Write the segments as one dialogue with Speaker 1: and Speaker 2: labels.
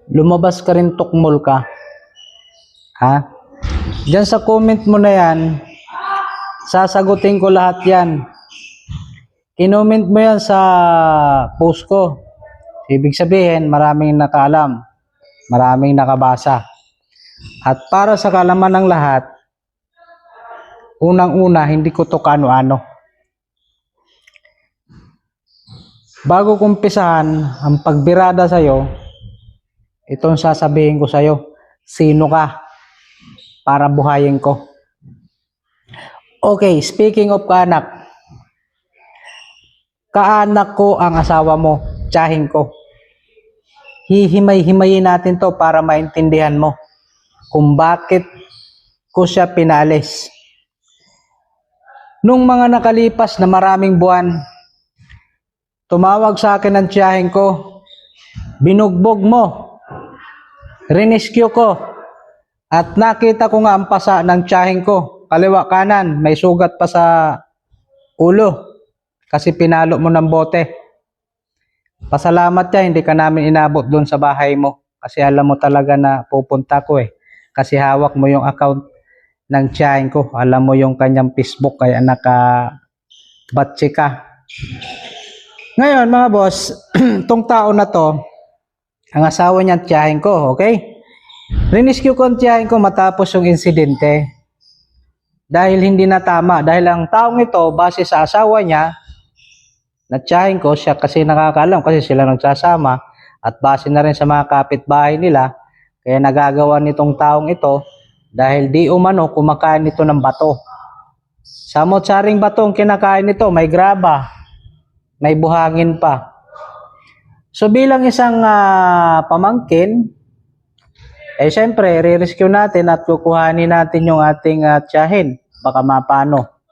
Speaker 1: lumabas ka rin tukmol ka. Ha? Diyan sa comment mo na yan, sasagutin ko lahat yan. Kinoment mo yan sa post ko. Ibig sabihin, maraming nakaalam, maraming nakabasa. At para sa kalaman ng lahat, unang-una, hindi ko to kaano-ano. Bago kumpisahan ang pagbirada sa'yo, itong sasabihin ko sa'yo, sino ka para buhayin ko. Okay, speaking of kaanak, kaanak ko ang asawa mo, tiyahin ko. Hihimay-himayin natin to para maintindihan mo kung bakit ko siya pinalis. Nung mga nakalipas na maraming buwan, tumawag sa akin ang tiyahin ko, binugbog mo, rinescue ko, at nakita ko nga ang pasa ng tiyahin ko, kaliwa kanan, may sugat pa sa ulo, kasi pinalo mo ng bote. Pasalamat ka, hindi ka namin inabot doon sa bahay mo, kasi alam mo talaga na pupunta ko eh, kasi hawak mo yung account ng tiyahin ko, alam mo yung kanyang Facebook, kaya naka-batche ka. Ngayon mga boss, tong tao na to, ang asawa niya tiyahin ko, okay? Rinescue ko ang tiyahin ko matapos yung insidente. Dahil hindi na tama, dahil ang taong ito, base sa asawa niya, na tiyahin ko, siya kasi nakakaalam kasi sila nagsasama, at base na rin sa mga kapitbahay nila, kaya nagagawa nitong taong ito, dahil di umano kumakain ito ng bato. Samot-saring batong kinakain nito, may graba, may buhangin pa. So bilang isang pamangkin, eh syempre, re-rescue natin at kukuhanin natin yung ating tiyahin. Baka mapano.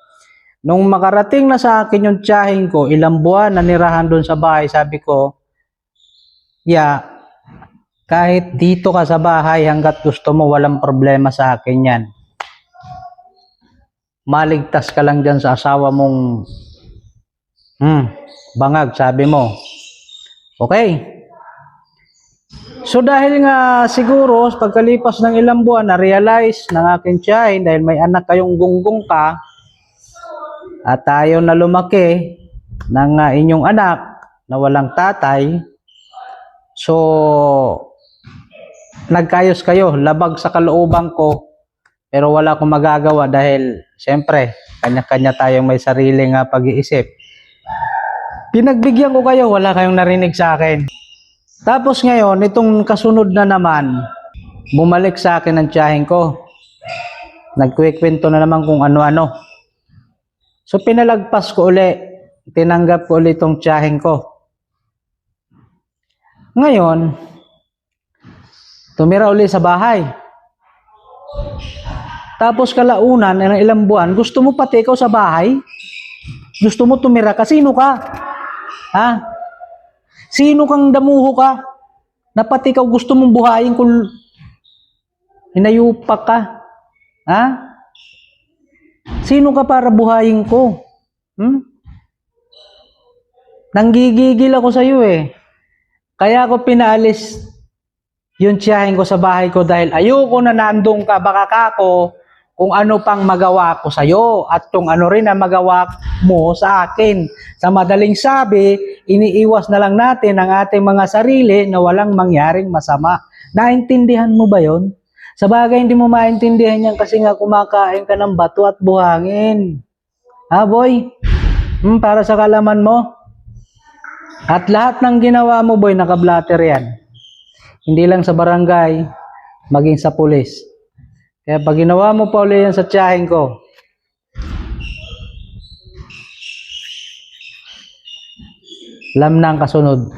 Speaker 1: Nung makarating na sa akin yung tiyahin ko, ilang buwan na nirahan doon sa bahay, sabi ko, kahit dito ka sa bahay hanggat gusto mo, walang problema sa akin yan. Maligtas ka lang dyan sa asawa mong bangag, sabi mo. Okay. So dahil nga siguro pagkalipas ng ilang buwan na-realize ng aking tiyahin dahil may anak kayong gunggong ka at tayo na lumaki ng inyong anak na walang tatay, so nagkayos kayo, labag sa kalooban ko, pero wala akong magagawa dahil siyempre kanya-kanya tayong may sariling pag-iisip. Pinagbigyan ko kayo, wala kayong narinig sa akin. Tapos ngayon, itong kasunod na naman, bumalik sa akin ang tiyahin ko. Nagkwikwento na naman kung ano-ano. So pinalagpas ko uli, tinanggap ko uli itong tiyahin ko. Ngayon, tumira uli sa bahay. Tapos kalaunan, ng ilang buwan, gusto mo pati ikaw sa bahay? Gusto mo tumira ka? Sino ka? Ha? Sino kang damuho ka? Na pati ikaw gusto mong buhayin kung hinayupak ka? Ha? Sino ka para buhayin ko? Nanggigigil ako sa iyo eh. Kaya ako pinaalis yung tiyahin ko sa bahay ko dahil ayoko na nandun ka, baka kako kung ano pang magawa ko sa iyo at kung ano rin ang magawa mo sa akin. Sa madaling sabi, iniiwas na lang natin ang ating mga sarili na walang mangyaring masama. Naintindihan mo ba yon? Sa bagay, hindi mo maintindihan yan kasi nga kumakain ka ng bato at buhangin. Ha, boy? Para sa kalaman mo. At lahat ng ginawa mo, boy, naka-blatter yan. Hindi lang sa barangay, maging sa pulis. Kaya pag ginawa mo pa ulit yan sa tiyahin ko, alam na ang kasunod.